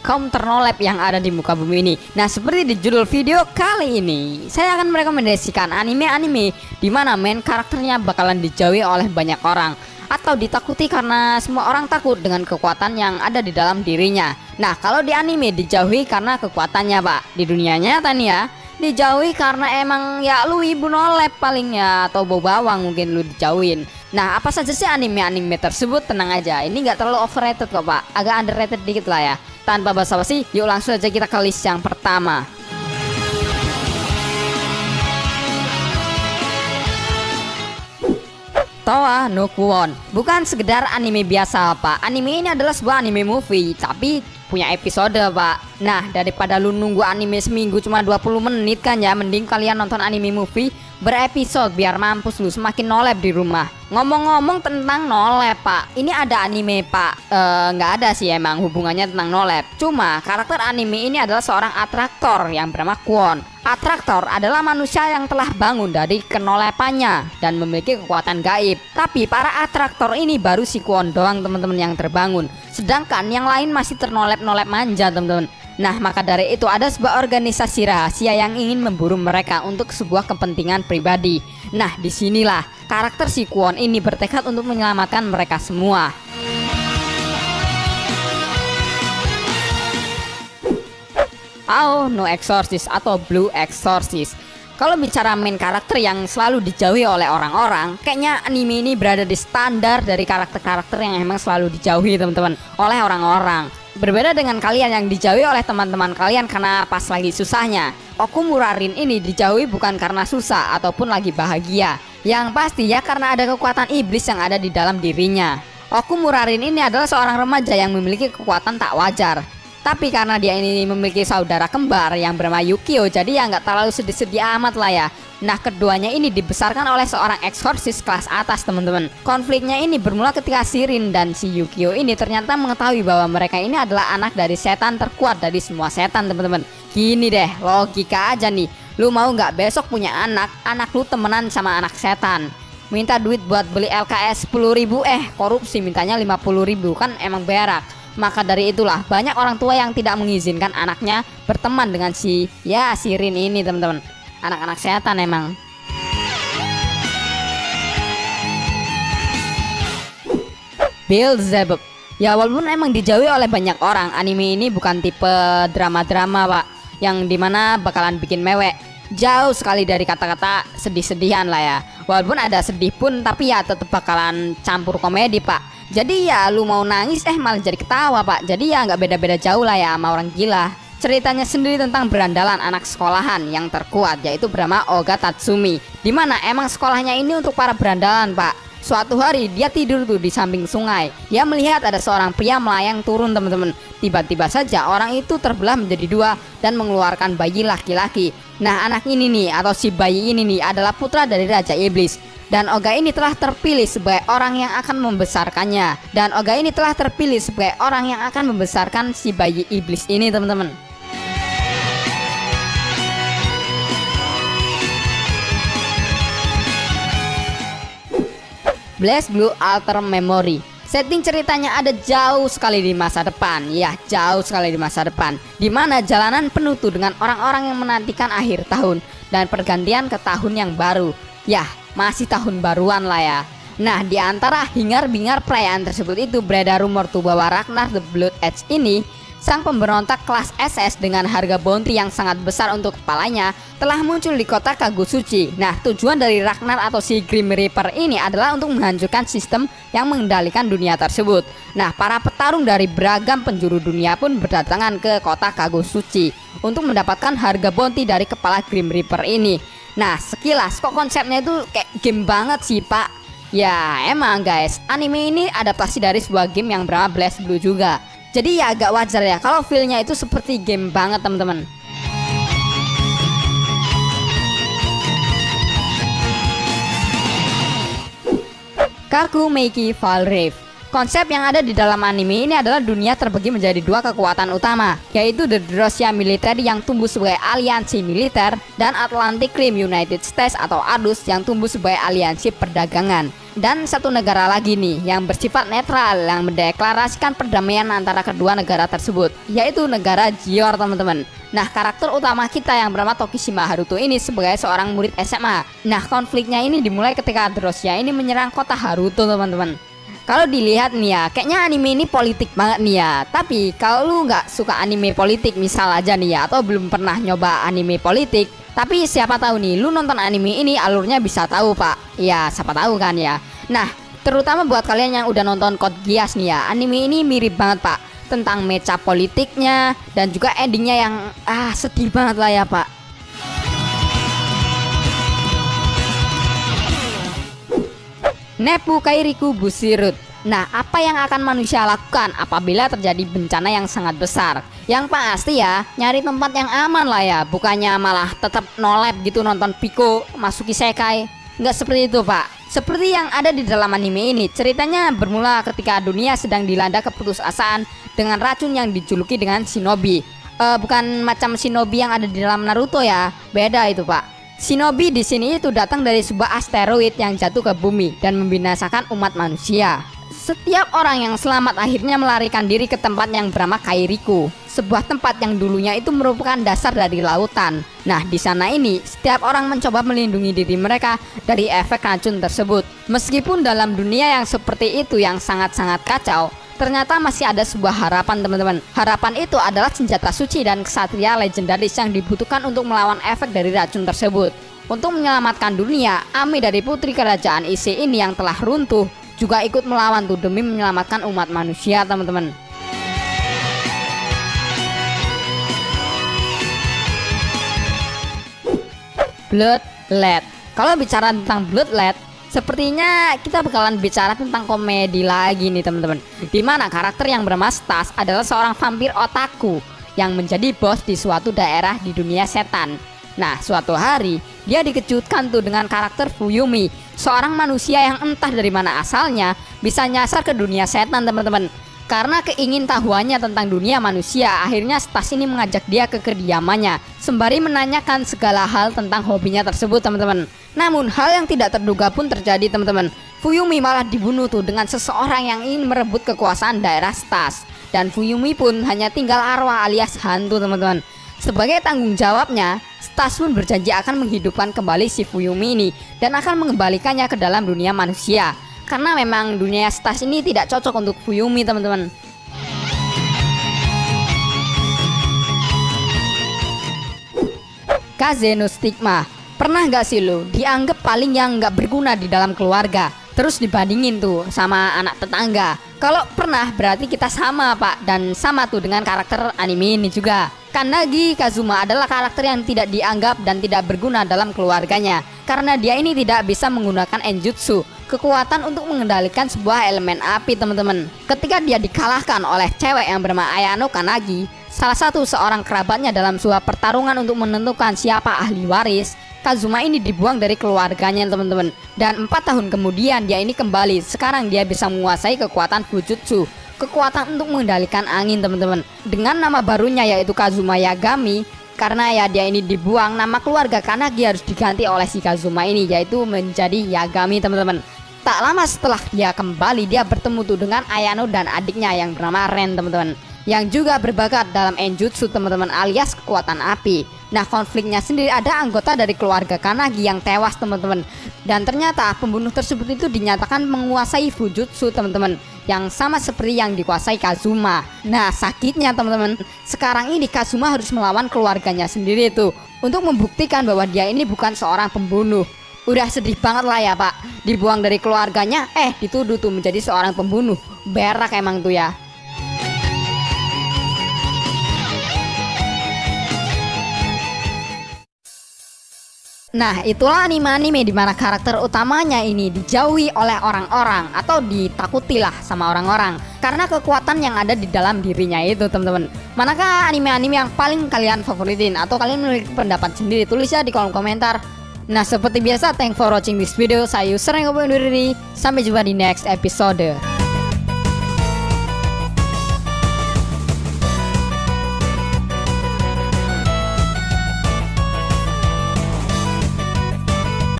kaum ternolep yang ada di muka bumi ini. Nah, seperti di judul video kali ini, saya akan merekomendasikan anime-anime di mana main karakternya bakalan dijauhi oleh banyak orang atau ditakuti karena semua orang takut dengan kekuatan yang ada di dalam dirinya. Nah, kalau di anime dijauhi karena kekuatannya, Pak. Di dunia nyata nih ya, dijauhi karena emang ya lu ibu nolep palingnya, atau bau bawang mungkin lu dijauhin. Nah, apa saja sih anime-anime tersebut? Tenang aja, ini nggak terlalu overrated kok, Pak. Agak underrated dikit lah ya. Tanpa basa-basi, yuk langsung aja kita ke list yang pertama. Towa no Kuwon. Bukan sekedar anime biasa, Pak. Anime ini adalah sebuah anime movie, tapi punya episode, Pak. Nah, daripada lu nunggu anime seminggu cuma 20 menit kan ya, mending kalian nonton anime movie berepisode biar mampus lu semakin nolep di rumah. Ngomong-ngomong tentang nolep, Pak, ini ada anime, Pak, nggak ada sih emang hubungannya tentang nolep. Cuma karakter anime ini adalah seorang atraktor yang bernama Kwon. Atraktor adalah manusia yang telah bangun dari kenolepannya dan memiliki kekuatan gaib. Tapi para atraktor ini baru si Kwon doang, teman-teman, yang terbangun, sedangkan yang lain masih ternolep-nolep manja, teman-teman. Nah, maka dari itu ada sebuah organisasi rahasia yang ingin memburu mereka untuk sebuah kepentingan pribadi. Nah, disinilah karakter si Kwon ini bertekad untuk menyelamatkan mereka semua. Ao no Exorcist atau Blue Exorcist. Kalau bicara main karakter yang selalu dijauhi oleh orang-orang, kayaknya anime ini berada di standar dari karakter-karakter yang emang selalu dijauhi, teman-teman, oleh orang-orang. Berbeda dengan kalian yang dijauhi oleh teman-teman kalian karena pas lagi susahnya. Okumurarin ini dijauhi bukan karena susah ataupun lagi bahagia. Yang pasti ya karena ada kekuatan iblis yang ada di dalam dirinya. Okumurarin ini adalah seorang remaja yang memiliki kekuatan tak wajar. Tapi karena dia ini memiliki saudara kembar yang bernama Yukio, jadi ya nggak terlalu sedih-sedih amat lah ya. Nah, keduanya ini dibesarkan oleh seorang eksorsis kelas atas, teman-teman. Konfliknya ini bermula ketika Shirin dan si Yukio ini ternyata mengetahui bahwa mereka ini adalah anak dari setan terkuat dari semua setan, teman-teman. Gini deh, logika aja nih. Lu mau nggak besok punya anak lu temenan sama anak setan, minta duit buat beli LKS 10.000, korupsi mintanya 50.000, kan emang berak. Maka dari itulah banyak orang tua yang tidak mengizinkan anaknya berteman dengan si Shirin ini, teman-teman. Anak-anak setan emang. Beelzebub. Ya, walaupun emang dijauhi oleh banyak orang, anime ini bukan tipe drama-drama, Pak, yang dimana bakalan bikin mewek. Jauh sekali dari kata-kata sedih-sedihan lah ya. Walaupun ada sedih pun, tapi ya tetap bakalan campur komedi, Pak. Jadi ya lu mau nangis malah jadi ketawa, Pak. Jadi ya nggak beda-beda jauh lah ya sama orang gila. Ceritanya sendiri tentang berandalan anak sekolahan yang terkuat, yaitu bernama Oga Tatsumi. Dimana emang sekolahnya ini untuk para berandalan, Pak. Suatu hari dia tidur tuh di samping sungai. Dia melihat ada seorang pria melayang turun, teman-teman. Tiba-tiba saja orang itu terbelah menjadi dua dan mengeluarkan bayi laki-laki. Nah, anak ini nih atau si bayi ini nih adalah putra dari Raja Iblis. Dan Oga ini telah terpilih sebagai orang yang akan membesarkannya. Dan Oga ini telah terpilih sebagai orang yang akan membesarkan si bayi iblis ini, teman-teman. BlazBlue Alter Memory. Setting ceritanya ada jauh sekali di masa depan. Ya, jauh sekali di masa depan, dimana jalanan penuh tuh dengan orang-orang yang menantikan akhir tahun dan pergantian ke tahun yang baru. Ya, masih tahun baruan lah ya. Nah, di antara hingar-bingar perayaan tersebut itu beredar rumor tuh bahwa Ragnar the Blood Edge ini, sang pemberontak kelas SS dengan harga bounty yang sangat besar untuk kepalanya, telah muncul di kota Kagusuchi. Nah, tujuan dari Ragnar atau si Grim Reaper ini adalah untuk menghancurkan sistem yang mengendalikan dunia tersebut. Nah, para petarung dari beragam penjuru dunia pun berdatangan ke kota Kagusuchi untuk mendapatkan harga bounty dari kepala Grim Reaper ini. Nah, sekilas kok konsepnya itu kayak game banget sih, Pak. Ya, emang guys, anime ini adaptasi dari sebuah game yang bernama BlazBlue juga. Jadi ya agak wajar ya kalau feel-nya itu seperti game banget, teman-teman. Kakumeiki Valrave. Konsep yang ada di dalam anime ini adalah dunia terbagi menjadi dua kekuatan utama, yaitu The Drossia Military yang tumbuh sebagai aliansi militer dan Atlantic Rim United States atau ADUS yang tumbuh sebagai aliansi perdagangan. Dan satu negara lagi nih yang bersifat netral yang mendeklarasikan perdamaian antara kedua negara tersebut, yaitu negara Jeor teman-teman. Nah, karakter utama kita yang bernama Tokishima Haruto ini sebagai seorang murid SMA. Nah, konfliknya ini dimulai ketika Drosya ini menyerang kota Haruto teman-teman. Kalau dilihat nih ya, kayaknya anime ini politik banget nih ya. Tapi kalau lu nggak suka anime politik misal aja nih ya, atau belum pernah nyoba anime politik, tapi siapa tahu nih lu nonton anime ini alurnya bisa tahu pak. Ya siapa tahu kan ya. Nah, terutama buat kalian yang udah nonton Code Geass nih ya, anime ini mirip banget pak, tentang mecha politiknya dan juga endingnya yang sedih banget lah ya pak. Nepu Kairiku Bushirut. Nah, apa yang akan manusia lakukan apabila terjadi bencana yang sangat besar? Yang pasti ya, nyari tempat yang aman lah ya, bukannya malah tetap nolep gitu nonton Pico Masuki Sekai. Nggak seperti itu pak. Seperti yang ada di dalam anime ini, ceritanya bermula ketika dunia sedang dilanda keputusasaan dengan racun yang dijuluki dengan shinobi. Bukan macam shinobi yang ada di dalam Naruto ya, beda itu pak. Shinobi di sini itu datang dari sebuah asteroid yang jatuh ke bumi dan membinasakan umat manusia. Setiap orang yang selamat akhirnya melarikan diri ke tempat yang bernama Kairiku, sebuah tempat yang dulunya itu merupakan dasar dari lautan. Nah, di sana ini setiap orang mencoba melindungi diri mereka dari efek racun tersebut. Meskipun dalam dunia yang seperti itu yang sangat-sangat kacau, ternyata masih ada sebuah harapan teman-teman. Harapan itu adalah senjata suci dan kesatria legendaris yang dibutuhkan untuk melawan efek dari racun tersebut. Untuk menyelamatkan dunia, Ami dari putri kerajaan Ise ini yang telah runtuh juga ikut melawan tuh demi menyelamatkan umat manusia teman-teman. Bloodlet. Kalau bicara tentang Bloodlet, sepertinya kita bakalan bicara tentang komedi lagi nih teman-teman. Dimana karakter yang bernama Stas adalah seorang vampir otaku yang menjadi bos di suatu daerah di dunia setan. Nah, suatu hari dia dikejutkan tuh dengan karakter Fuyumi, seorang manusia yang entah dari mana asalnya bisa nyasar ke dunia setan teman-teman. Karena keingintahuannya tentang dunia manusia, akhirnya Stas ini mengajak dia ke kediamannya sembari menanyakan segala hal tentang hobinya tersebut teman-teman. Namun hal yang tidak terduga pun terjadi teman-teman. Fuyumi malah dibunuh tuh dengan seseorang yang ingin merebut kekuasaan daerah Stas. Dan Fuyumi pun hanya tinggal arwah alias hantu teman-teman. Sebagai tanggung jawabnya, Stas pun berjanji akan menghidupkan kembali si Fuyumi ini dan akan mengembalikannya ke dalam dunia manusia. Karena memang dunia Stas ini tidak cocok untuk Fuyumi teman-teman. Kaze no Stigma. Pernah gak sih lo dianggap paling yang gak berguna di dalam keluarga, terus dibandingin tuh sama anak tetangga? Kalau pernah berarti kita sama pak, dan sama tuh dengan karakter anime ini juga. Kannagi Kazuma adalah karakter yang tidak dianggap dan tidak berguna dalam keluarganya karena dia ini tidak bisa menggunakan Enjutsu, kekuatan untuk mengendalikan sebuah elemen api teman-teman. Ketika dia dikalahkan oleh cewek yang bernama Ayano Kannagi, salah satu seorang kerabatnya dalam sebuah pertarungan untuk menentukan siapa ahli waris, Kazuma ini dibuang dari keluarganya teman-teman. Dan 4 tahun kemudian dia ini kembali. Sekarang dia bisa menguasai kekuatan Fujutsu, kekuatan untuk mengendalikan angin teman-teman, dengan nama barunya yaitu Kazuma Yagami. Karena ya dia ini dibuang, nama keluarga Kannagi harus diganti oleh si Kazuma ini, yaitu menjadi Yagami teman-teman. Tak lama setelah dia kembali, dia bertemu tuh dengan Ayano dan adiknya yang bernama Ren teman-teman, yang juga berbakat dalam Enjutsu teman-teman, alias kekuatan api. Nah, konfliknya sendiri ada anggota dari keluarga Kannagi yang tewas teman-teman. Dan ternyata pembunuh tersebut itu dinyatakan menguasai Fujutsu teman-teman, yang sama seperti yang dikuasai Kazuma. Nah, sakitnya teman-teman, sekarang ini Kazuma harus melawan keluarganya sendiri tuh untuk membuktikan bahwa dia ini bukan seorang pembunuh. Udah sedih banget lah ya pak, dibuang dari keluarganya, dituduh tuh menjadi seorang pembunuh. Berak emang tuh ya. Nah, itulah anime-anime di mana karakter utamanya ini dijauhi oleh orang-orang atau ditakuti lah sama orang-orang karena kekuatan yang ada di dalam dirinya itu teman-teman. Manakah anime-anime yang paling kalian favoritin atau kalian memiliki pendapat sendiri? Tulis ya di kolom komentar. Nah, seperti biasa, thanks for watching this video. Saya user yang undur diri. Sampai jumpa di next episode.